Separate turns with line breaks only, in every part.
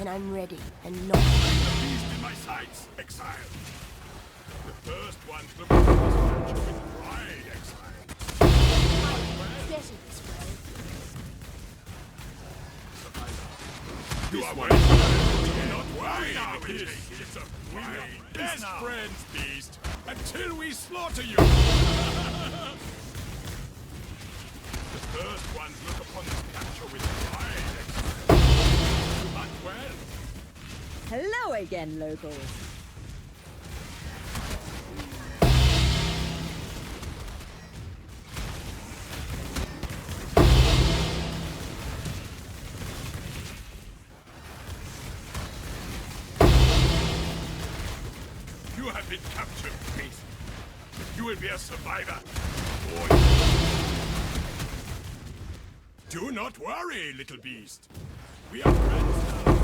I'm ready, and not.
Beast in my sights, exile. The first one's looking for this capture with pride, exile.
Better this way.
You are well. Do not worry now, Beast. It's a pride. Best friends, Beast, until we slaughter you. The first ones look upon this capture with pride, exile. You hunt well.
Hello again, locals.
You have been captured, Beast. You will be a survivor. Boy. Do not worry, little beast. We are friends now.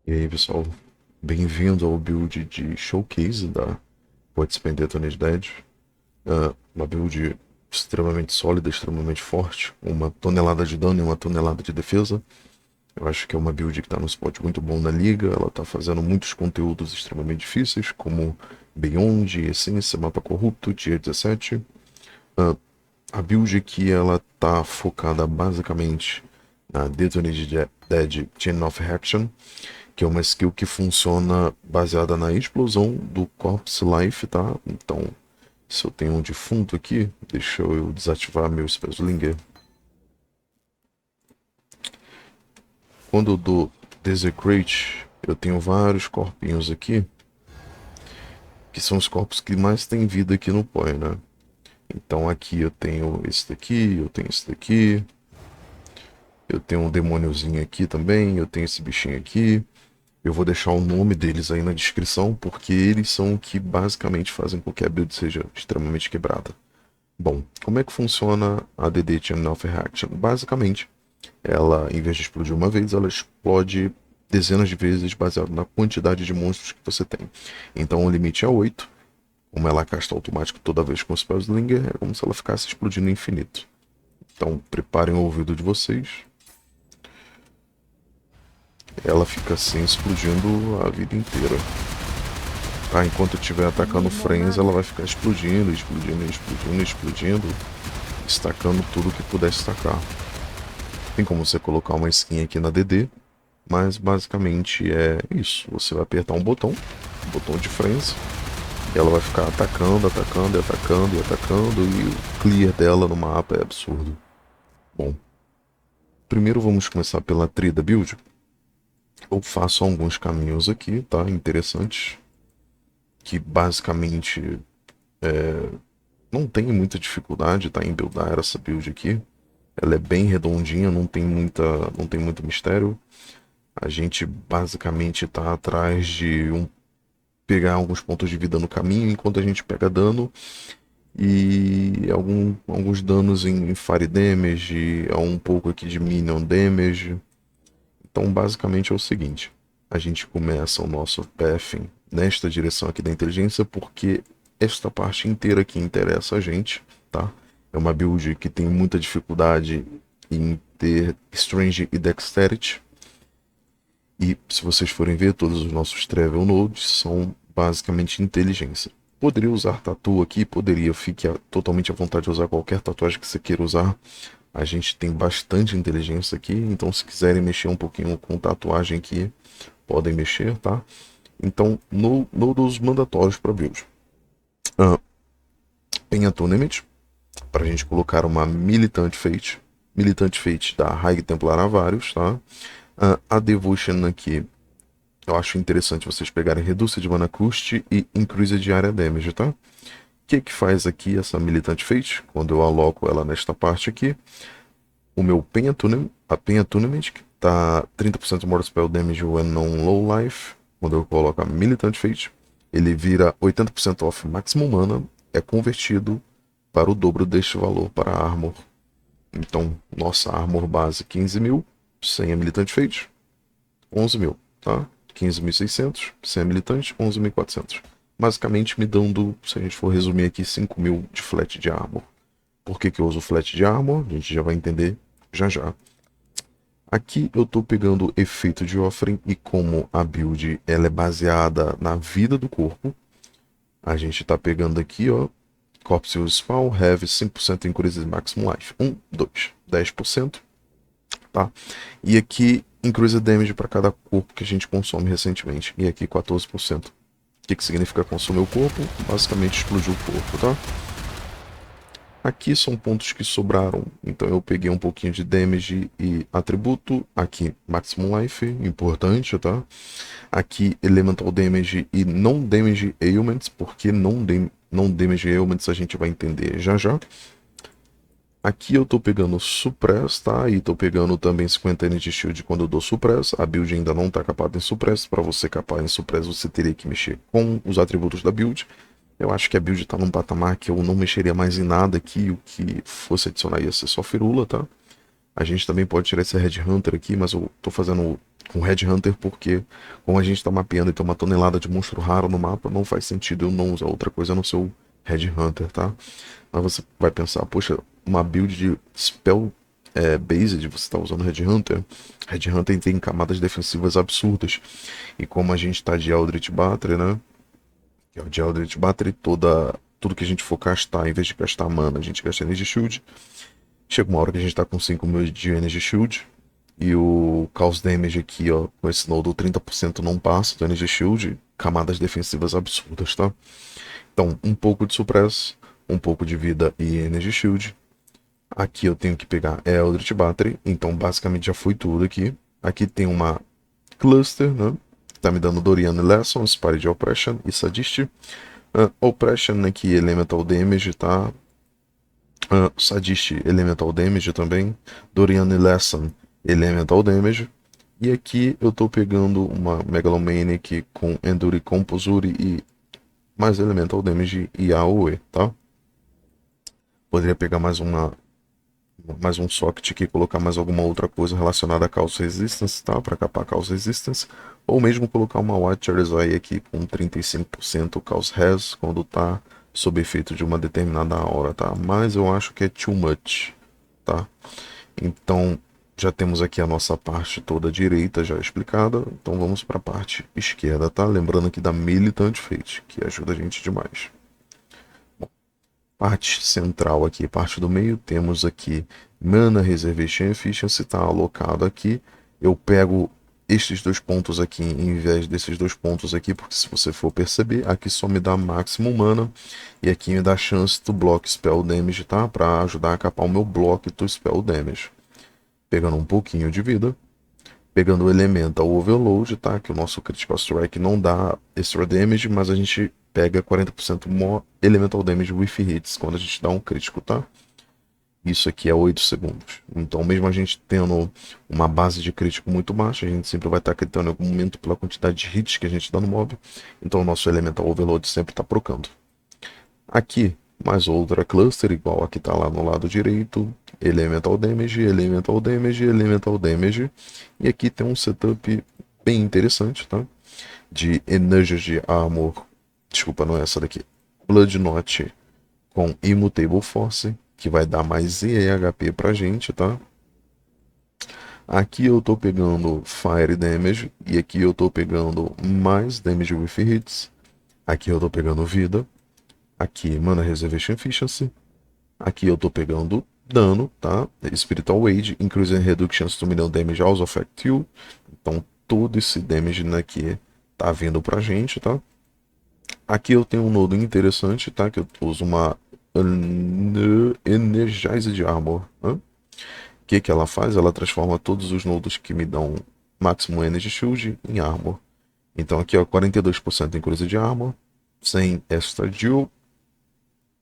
E aí, pessoal, bem-vindo ao build de Showcase da What's Been Detonated Dead. Uma build extremamente sólida, extremamente forte, 1 tonelada de dano e 1 tonelada de defesa. Eu acho que é uma build que está num spot muito bom na liga. Ela está fazendo muitos conteúdos extremamente difíceis, como Beyond, Essência, Mapa Corrupto, Tier 17. A build aqui ela está focada basicamente na Detonated Dead Chain of Reaction, que é uma skill que funciona baseada na explosão do Corpse Life, tá? Então, se eu tenho um defunto aqui, deixa eu desativar meu Spellslinger. Quando eu dou Desecrate, eu tenho vários corpinhos aqui, que são os corpos que mais tem vida aqui no Poi, né? Então aqui eu tenho esse daqui, eu tenho esse daqui, eu tenho um demôniozinho aqui também, eu tenho esse bichinho aqui. Eu vou deixar o nome deles aí na descrição, porque eles são o que basicamente fazem com que a build seja extremamente quebrada. Bom, como é que funciona a DD Chain of Reaction? Basicamente, ela, em vez de explodir uma vez, ela explode dezenas de vezes baseado na quantidade de monstros que você tem. Então o limite é 8. Como ela casta automático toda vez com o Spellslinger, é como se ela ficasse explodindo infinito. Então preparem o ouvido de vocês. Ela fica assim explodindo a vida inteira. Tá? Enquanto eu estiver atacando Friends, ela vai ficar explodindo, explodindo, explodindo, explodindo, estacando tudo que puder estacar. Tem como você colocar uma skin aqui na DD, mas basicamente é isso. Você vai apertar um botão de Friends, e ela vai ficar atacando, atacando, atacando e atacando, e o clear dela no mapa é absurdo. Bom, primeiro vamos começar pela trilha da build. Eu faço alguns caminhos aqui, tá? Interessantes. Que basicamente não tem muita dificuldade, tá? Em buildar essa build aqui. Ela é bem redondinha, não tem muito mistério. A gente basicamente tá atrás de pegar alguns pontos de vida no caminho enquanto a gente pega dano. E alguns danos em Fire Damage, um pouco aqui de Minion Damage. Então, basicamente é o seguinte, a gente começa o nosso pathing nesta direção aqui da inteligência, porque esta parte inteira aqui interessa a gente, tá? É uma build que tem muita dificuldade em ter Strange e Dexterity. E se vocês forem ver, todos os nossos Travel Nodes são basicamente inteligência. Poderia usar Tatu aqui, poderia, fique totalmente à vontade de usar qualquer tatuagem que você queira usar. A gente tem bastante inteligência aqui, então se quiserem mexer um pouquinho com tatuagem aqui, podem mexer, tá? Então, nodos mandatórios para build. Penha Tournament, para a gente colocar uma Militant Fate da High Templar Avarius, tá? A Devotion aqui, eu acho interessante vocês pegarem Reduce de Mana Cost e Increase de Area Damage, tá? O que faz aqui essa Militant Fate? Quando eu aloco ela nesta parte aqui, o meu Penha Tournament, que tá 30% more spell damage when non low life, quando eu coloco a Militant Fate, ele vira 80% off maximum mana, é convertido para o dobro deste valor para a Armor. Então, nossa Armor base 15.000, sem a Militant Fate, 11.000, tá? 15.600, sem a Militante, 11.400. basicamente me dando, se a gente for resumir aqui, 5.000 de flat de armor. Por que eu uso flat de armor? A gente já vai entender já já. Aqui eu estou pegando efeito de offering e como a build ela é baseada na vida do corpo, a gente está pegando aqui, ó, Corpse Use Spawn, Heavy, 5% Increase Maximum Life. 1, 2, 10%, tá? E aqui Increase Damage para cada corpo que a gente consome recentemente. E aqui 14%. O que significa consumir o corpo? Basicamente explodir o corpo, tá? Aqui são pontos que sobraram, então eu peguei um pouquinho de damage e atributo. Aqui Maximum Life, importante, tá? Aqui Elemental Damage e Non Damage Ailments, porque Non Damage Ailments a gente vai entender já já. Aqui eu tô pegando Suppress, tá? E tô pegando também 50 Energy Shield quando eu dou Suppress. A build ainda não tá capada em Suppress. Para você capar em Suppress você teria que mexer com os atributos da build. Eu acho que a build tá num patamar que eu não mexeria mais em nada aqui. O que fosse adicionar ia ser só firula, tá? A gente também pode tirar esse Red Hunter aqui, mas eu tô fazendo com Red Hunter porque, como a gente tá mapeando e tem uma tonelada de monstro raro no mapa, não faz sentido eu não usar outra coisa no seu Red Hunter, tá? Mas você vai pensar, poxa, uma build de Spell Based, você tá usando Red Hunter. Red Hunter tem camadas defensivas absurdas. E como a gente tá de Eldritch Battery, né? Que é o de Eldritch Battery, tudo que a gente for gastar, em vez de gastar mana, a gente gasta Energy Shield. Chega uma hora que a gente tá com 5.000 de Energy Shield. E o Chaos Damage aqui, ó, com esse node 30% não passa do Energy Shield. Camadas defensivas absurdas, tá? Então, um pouco de Suppress, um pouco de vida e Energy Shield. Aqui eu tenho que pegar Eldritch Battery, então basicamente já foi tudo aqui. Aqui tem uma Cluster, né? Tá me dando Dorian Lesson, Spirit de Oppression e Sadist. Oppression aqui, Elemental Damage, tá? Sadist, Elemental Damage também. Dorian Lesson, Elemental Damage. E aqui eu tô pegando uma Megalomaniac com Endure Composure e mais Elemental Damage e AOE, tá? Poderia pegar mais um socket aqui e colocar mais alguma outra coisa relacionada a Chaos Resistance, tá? Para capar Chaos Resistance. Ou mesmo colocar uma Watcher's Eye aqui com 35% Chaos Res quando tá sob efeito de uma determinada aura, tá? Mas eu acho que é too much, tá? Então já temos aqui a nossa parte toda direita já explicada. Então vamos para a parte esquerda, tá? Lembrando aqui da Militant Fate, que ajuda a gente demais. Parte central aqui, parte do meio, temos aqui Mana Reservation Efficiency, está alocado aqui. Eu pego estes dois pontos aqui em vez desses dois pontos aqui, porque se você for perceber, aqui só me dá máximo mana e aqui me dá chance do block Spell Damage, tá? Para ajudar a capar o meu bloco do Spell Damage. Pegando um pouquinho de vida. Pegando o Elemental Overload, tá? Que o nosso Critical Strike não dá Extra Damage, mas a gente pega 40% more Elemental Damage with hits quando a gente dá um crítico, tá? Isso aqui é 8 segundos. Então, mesmo a gente tendo uma base de crítico muito baixa, a gente sempre vai estar critando em algum momento pela quantidade de hits que a gente dá no mob. Então, o nosso Elemental Overload sempre está procando. Aqui, mais outra cluster, igual aqui está lá no lado direito. Elemental Damage, Elemental Damage, Elemental Damage. E aqui tem um setup bem interessante, tá? De Energy Armor. Desculpa, não é essa daqui. Blood Knot com Immutable Force, que vai dar mais EHP pra gente, tá? Aqui eu tô pegando Fire Damage, e aqui eu tô pegando mais Damage with Hits. Aqui eu tô pegando vida. Aqui Mana Reservation Efficiency. Aqui eu tô pegando dano, tá? Spiritual Wage, Increasing Reductions to Minion Damage also affect you. Então todo esse damage aqui tá vindo pra gente, tá? Aqui eu tenho um nodo interessante, tá? Que eu uso uma Energized Armor. O que ela faz? Ela transforma todos os nodos que me dão Maximum Energy Shield em Armor. Então aqui, ó, 42% em coisa de Armor, sem Extra Deal,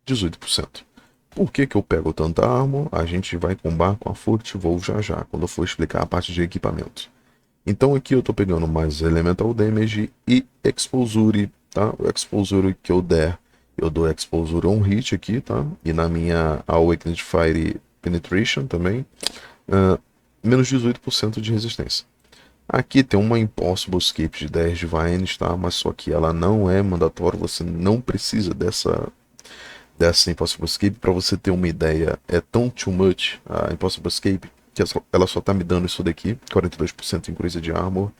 18%. Por que eu pego tanta Armor? A gente vai combar com a Furtivou já já, quando eu for explicar a parte de equipamento. Então aqui eu tô pegando mais Elemental Damage e Exposure, tá? O Exposure que eu der, eu dou Exposure on hit aqui, tá? E na minha Awakened Fire Penetration também, menos 18% de resistência. Aqui tem uma Impossible Escape de 10 Divines, tá? Mas só que ela não é mandatória, você não precisa dessa Impossible Escape. Para você ter uma ideia, é tão too much a Impossible Escape que ela só tá me dando isso daqui: 42% increase de armor,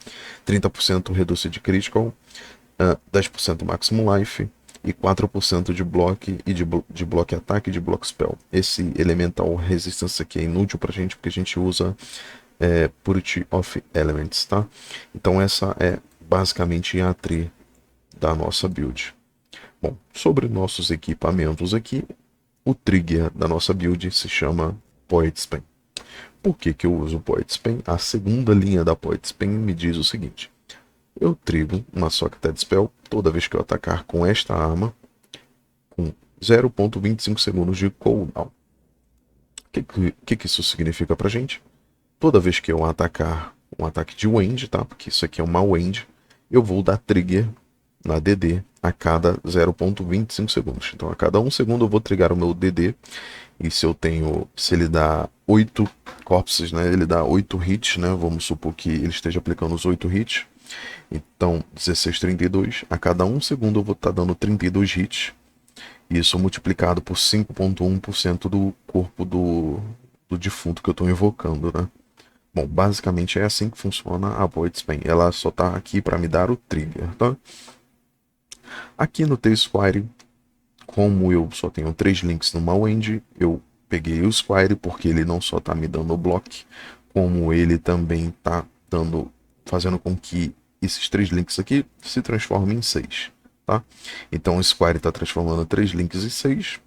30% redução de critical, 10% maximum life e 4% de block e de block ataque e de block spell. Esse elemental resistance aqui é inútil pra gente porque a gente usa Purity of Elements, tá? Então essa é basicamente a tree da nossa build. Bom, sobre nossos equipamentos aqui, o trigger da nossa build se chama Poet's Pen. Por que eu uso o Poet's Pen? A segunda linha da Poet's Pen me diz o seguinte: eu trigo uma Socketed Spell toda vez que eu atacar com esta arma com 0.25 segundos de cooldown. O que isso significa pra gente? Toda vez que eu atacar um ataque de Wind, tá? Porque isso aqui é uma Wind, eu vou dar trigger na DD a cada 0.25 segundos. Então a cada 1 segundo eu vou trigar o meu DD. E se ele dá 8 corpses, né? Ele dá 8 hits, né? Vamos supor que ele esteja aplicando os 8 hits. Então 16, 32. A cada 1 segundo eu vou estar dando 32 hits. Isso multiplicado por 5.1% do corpo do defunto que eu estou invocando, né? Bom, basicamente é assim que funciona a Poet's Pen. Ela só está aqui para me dar o trigger, tá? Aqui no T-Squire, como eu só tenho 3 links no Mawend, eu peguei o Squire porque ele não só está me dando o block, como ele também está fazendo com que esses 3 links aqui se transformem em 6, tá? Então o Squire está transformando 3 links em 6.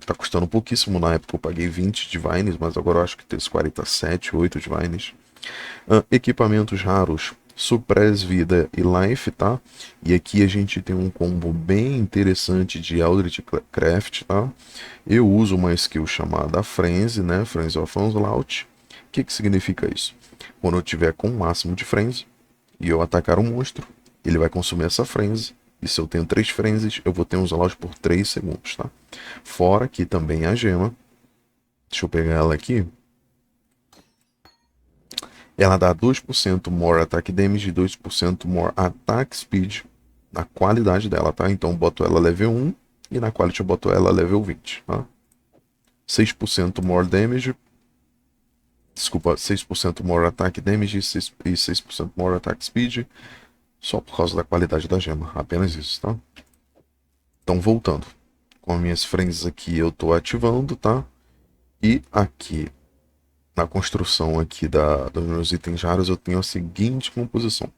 Tá custando pouquíssimo. Na época eu paguei 20 Divines, mas agora eu acho que tem 47, 8 Divines. Equipamentos raros: Suppress, Vida e Life, tá? E aqui a gente tem um combo bem interessante de Eldritch Craft, tá? Eu uso uma skill chamada Frenzy, né? Frenzy of Onslaught. O que significa isso? Quando eu tiver com o máximo de Frenzy e eu atacar um monstro, ele vai consumir essa Frenzy. E se eu tenho 3 frenzies, eu vou ter um Onslaught por 3 segundos, tá? Fora que também a gema, deixa eu pegar ela aqui, ela dá 2% more attack damage e 2% more attack speed na qualidade dela, tá? Então eu boto ela level 1 e na quality eu boto ela level 20, tá? 6% more damage, desculpa, 6% more attack damage e 6% more attack speed, só por causa da qualidade da gema, apenas isso, tá? Então voltando, com as minhas frenzies aqui eu tô ativando, tá? E aqui na construção aqui dos meus itens raros eu tenho a seguinte composição: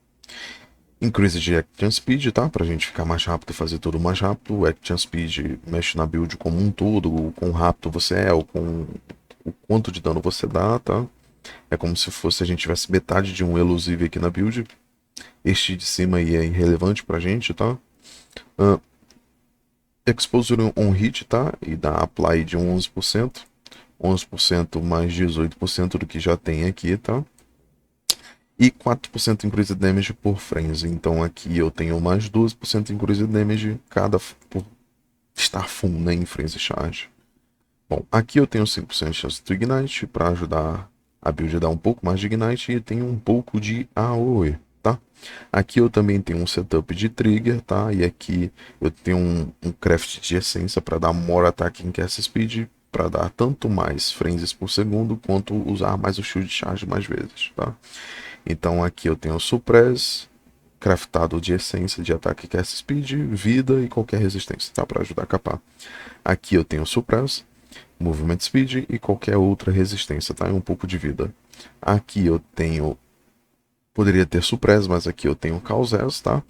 increase de action speed, tá? Pra gente ficar mais rápido e fazer tudo mais rápido. O action speed mexe na build como um todo, o quão rápido você é, ou com o quanto de dano você dá, tá? É como se fosse a gente tivesse metade de um elusive aqui na build. Este de cima aí é irrelevante pra gente, tá? Exposure on hit, tá? E dá apply de 11%. 11% mais 18% do que já tem aqui, tá? E 4% increase damage por frenzy. Então aqui eu tenho mais 12% increase damage por estar full, né, em frenzy charge. Bom, aqui eu tenho 5% de chance de Ignite para ajudar a build a dar um pouco mais de Ignite, e tenho um pouco de AOE, tá? Aqui eu também tenho um setup de trigger, tá? E aqui eu tenho um craft de essência para dar more attack em cast speed, para dar tanto mais frenzies por segundo, quanto usar mais o shield charge mais vezes, tá? Então aqui eu tenho Suppress, craftado de essência de ataque, cast speed, vida e qualquer resistência, tá? Para ajudar a capar. Aqui eu tenho Suppress, movement speed e qualquer outra resistência, tá? E um pouco de vida. Aqui eu tenho, poderia ter Suppress, mas aqui eu tenho Causes, tá?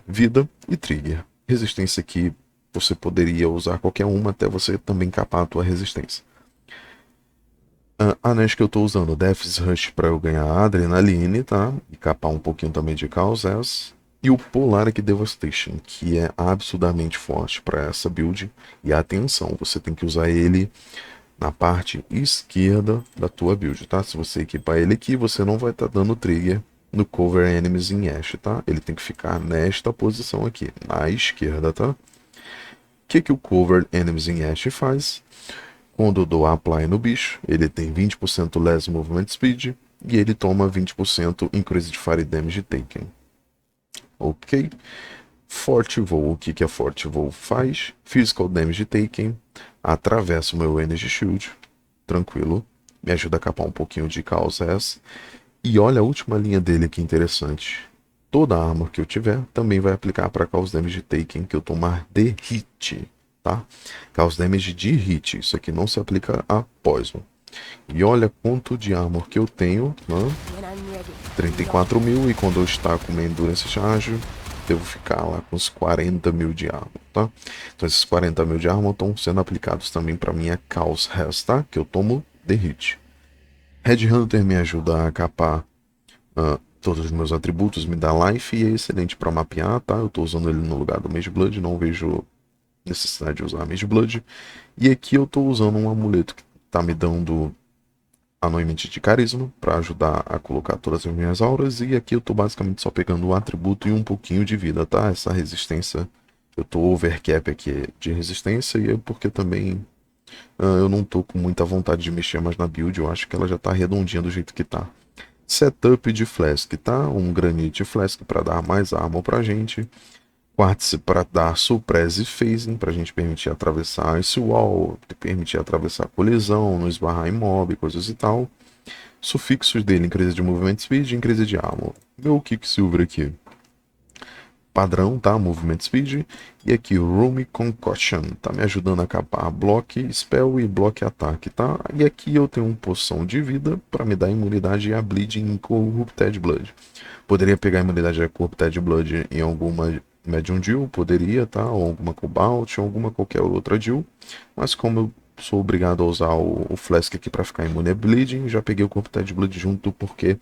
Vida e trigger. Resistência aqui você poderia usar qualquer uma até você também capar a tua resistência. Anéis que eu estou usando: Death's Rush para eu ganhar adrenaline, tá? E capar um pouquinho também de Causes. E o Polaric Devastation, que é absurdamente forte para essa build. E atenção, você tem que usar ele na parte esquerda da tua build, tá? Se você equipar ele aqui, você não vai estar dando trigger no Cover Enemies em Ash, tá? Ele tem que ficar nesta posição aqui, na esquerda, tá? O que o Cover Enemies em Ash faz? Quando eu dou Apply no bicho, ele tem 20% less Movement Speed, e ele toma 20% Increased Fire Damage Taken. Ok. Fortival, o que a Fortival faz? Physical Damage Taken, atravessa o meu Energy Shield, tranquilo, me ajuda a capar um pouquinho de Chaos S. E olha a última linha dele que interessante. Toda arma que eu tiver também vai aplicar para Chaos Damage Taken que eu tomar de hit, tá? Chaos Damage de hit, isso aqui não se aplica a Poison. E olha quanto de armor que eu tenho, né?
When I'm ready.
34 mil, e quando eu estar com minha Endurance Charge, devo ficar lá com uns 40 mil de armor, tá? Então esses 40 mil de armor estão sendo aplicados também para minha Chaos Res, tá? Que eu tomo de hit. Headhunter me ajuda a capar todos os meus atributos, me dá life e é excelente para mapear, tá? Eu estou usando ele no lugar do Mage Blood, não vejo necessidade de usar Mage Blood. E aqui eu estou usando um amuleto que está me dando anualmente de carisma para ajudar a colocar todas as minhas auras. E aqui eu estou basicamente só pegando o atributo e um pouquinho de vida, tá? Essa resistência, eu estou overcap aqui de resistência, e é porque também eu não estou com muita vontade de mexer mais na build. Eu acho que ela já está redondinha do jeito que está. Setup de Flask, tá? Um Granite Flask para dar mais armor pra gente. Quartz para dar Suppress e Phasing, pra gente permitir atravessar Ice Wall, permitir atravessar colisão, não esbarrar em mob, coisas e tal. Sufixos dele, increase de Movement Speed e increase de armor. Meu Quicksilver aqui, padrão, tá? Movement Speed. E aqui o Room Concoction, tá me ajudando a capar Block Spell e Block Ataque, tá? E aqui eu tenho uma poção de vida para me dar imunidade a Bleeding Corrupted Blood. Poderia pegar a imunidade a Corrupted Blood em alguma Medium Deal, poderia, tá? Ou alguma Cobalt, ou alguma qualquer outra Deal. Mas como eu sou obrigado a usar o Flask aqui para ficar imune a Bleeding, já peguei o Corrupted Blood junto porque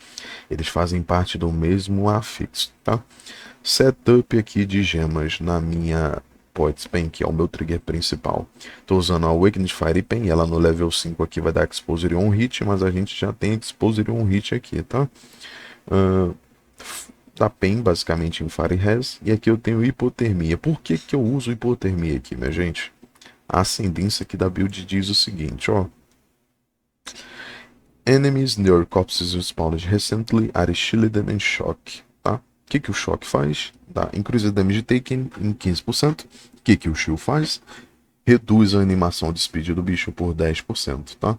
eles fazem parte do mesmo afixo, tá? Setup aqui de gemas na minha Poet's Pen, que é o meu trigger principal. Estou usando a Awakened Fire Pen, ela no level 5 aqui vai dar Exposure on Hit, mas a gente já tem Exposure on Hit aqui, tá? Da Pen basicamente em Fire Res, e aqui eu tenho Hipotermia. Por que eu uso Hipotermia aqui, minha gente? A ascendência aqui da build diz o seguinte, ó. Enemies near corpses spawned recently are shielded and shock, tá? O que o Shock faz? Dá Increased Damage Taken em 15%. O que o Shield faz? Reduz a animação de speed do bicho por 10%, tá?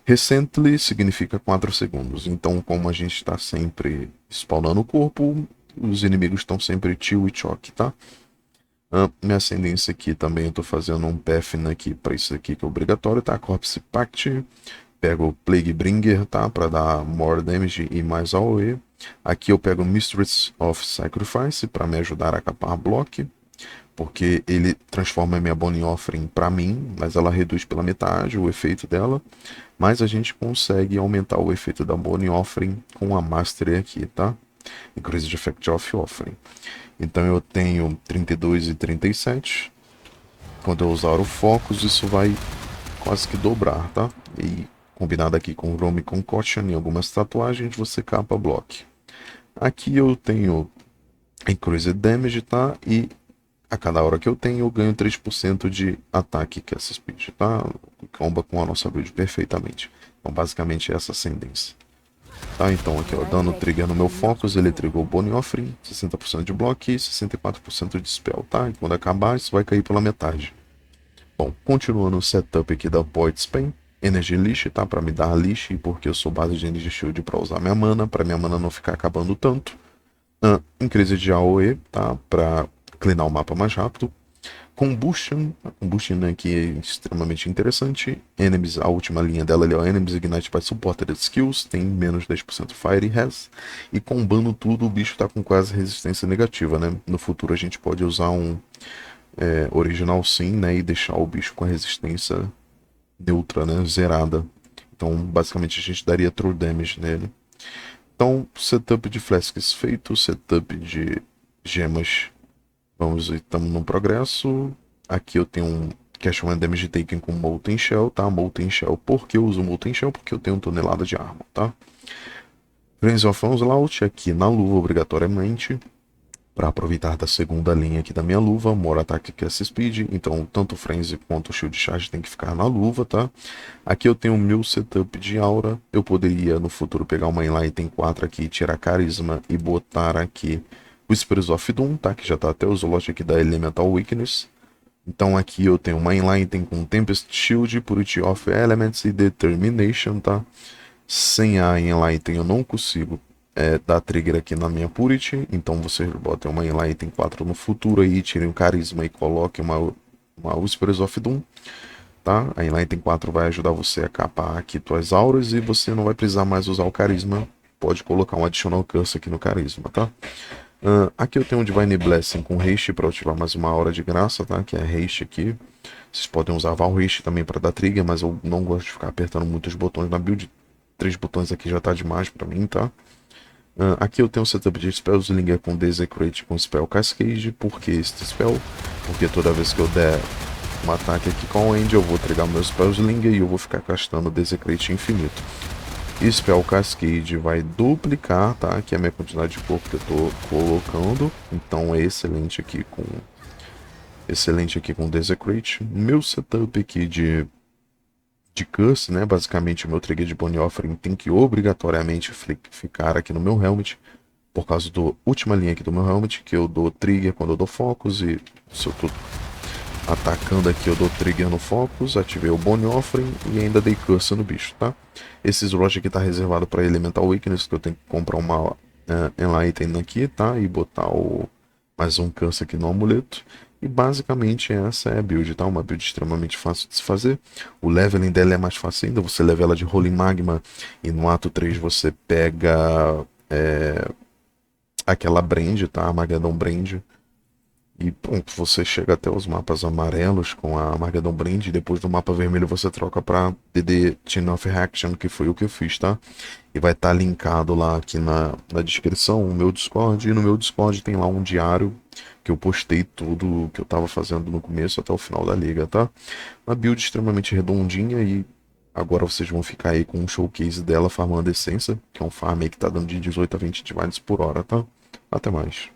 Recently significa 4 segundos. Então, como a gente está sempre spawnando o corpo, os inimigos estão sempre chill e choque, tá? Minha ascendência aqui também eu tô fazendo um path aqui para isso aqui que é obrigatório, tá? Corpse Pact. Pego o Plague Bringer, tá? Para dar more damage e mais AOE. Aqui eu pego Mistress of Sacrifice para me ajudar a capar block, porque ele transforma a minha Bone Offering para mim, mas ela reduz pela metade o efeito dela. Mas a gente consegue aumentar o efeito da Bone Offering com a Mastery aqui, tá? Increased Effect of Offering. Então eu tenho 32 e 37. Quando eu usar o Focus, isso vai quase que dobrar, tá? E combinado aqui com o Roam Concoction e algumas tatuagens, você capa block. Aqui eu tenho Increased Damage, tá? E a cada hora que eu tenho, eu ganho 3% de ataque, que é essa speed, tá? Comba com a nossa build perfeitamente. Então, basicamente, é essa ascendência. Tá? Então, aqui, ó, dando trigger no meu Focus, ele trigou o Bone Offering, 60% de block e 64% de spell, tá? E quando acabar, isso vai cair pela metade. Bom, continuando o setup aqui da Poet's Pen, Energy Leash, tá? Para me dar Leash, porque eu sou base de Energy Shield para usar minha mana, para minha mana não ficar acabando tanto. Increase de AOE, tá? Para cleanar o mapa mais rápido. Combustion, a Combustion aqui é extremamente interessante. Enemies, a última linha dela ali, ó, Enemies Ignite by Supported Skills, tem menos 10% Fire Res. E combando tudo, o bicho tá com quase resistência negativa, né? No futuro a gente pode usar um Original Sim, né? E deixar o bicho com a resistência neutra, né? Zerada. Então, basicamente, a gente daria True Damage nele. Então, setup de Flasks feito, setup de gemas. Vamos, estamos no progresso. Aqui eu tenho um Cash One Damage Taken com Molten Shell, tá? Molten Shell, por que eu uso Molten Shell? Porque eu tenho tonelada de arma, tá? Frenzy of Onslaught aqui na luva, obrigatoriamente. Para aproveitar da segunda linha aqui da minha luva, More Attack Cast Speed, então tanto o Frenzy quanto o Shield Charge tem que ficar na luva, tá? Aqui eu tenho o meu setup de aura, eu poderia no futuro pegar uma Enlighten 4 aqui, tirar Carisma e botar aqui o Spirits of Doom, tá? Que já tá até o slot aqui da Elemental Weakness. Então aqui eu tenho uma Enlighten com Tempest Shield, Purity of Elements e Determination, tá? Sem a Enlighten eu não consigo dar trigger aqui na minha Purity, então vocês botem uma Enlighten 4 no futuro aí, tirem o Carisma e coloquem uma Whispers of Doom, tá? A Enlighten 4 vai ajudar você a capar aqui tuas auras e você não vai precisar mais usar o Carisma, pode colocar um Additional Curse aqui no Carisma, tá? Aqui eu tenho um Divine Blessing com haste para ativar mais uma aura de graça, tá? Que é haste aqui. Vocês podem usar Val Haste também para dar trigger, mas eu não gosto de ficar apertando muitos botões na build. 3 botões aqui já tá demais para mim, tá? Aqui eu tenho um setup de Spellslinger com Desecrate com Spell Cascade. Por que este spell? Porque toda vez que eu der um ataque aqui com o End, eu vou trigar meu Spellslinger e eu vou ficar castando Desecrate infinito. E Spell Cascade vai duplicar, tá? Que é a minha quantidade de corpo que eu tô colocando. Então é excelente aqui com Desecrate. Meu setup aqui de curse, né? Basicamente o meu trigger de Bone Offering tem que obrigatoriamente ficar aqui no meu helmet. Por causa da última linha aqui do meu helmet, que eu dou trigger quando eu dou focus. E se eu tô atacando aqui eu dou trigger no focus, ativei o Bone Offering e ainda dei curse no bicho, tá? Esse slot aqui tá reservado para Elemental Weakness, que eu tenho que comprar uma Enlighten aqui, tá? E botar mais um curse aqui no amuleto. E basicamente essa é a build, tá? Uma build extremamente fácil de se fazer. O leveling dela é mais fácil ainda, você levela de Holy Magma e no ato 3 você pega aquela Brand, tá? Armageddon Brand. E pronto, você chega até os mapas amarelos com a Armageddon Brand. E depois do mapa vermelho você troca para DD Chain of Action, que foi o que eu fiz, tá? E vai estar linkado lá aqui na descrição o meu Discord. E no meu Discord tem lá um diário que eu postei tudo que eu tava fazendo no começo até o final da liga, tá? Uma build extremamente redondinha e agora vocês vão ficar aí com um showcase dela farmando essência, que é um farm aí que tá dando de 18 a 20 divides por hora, tá? Até mais.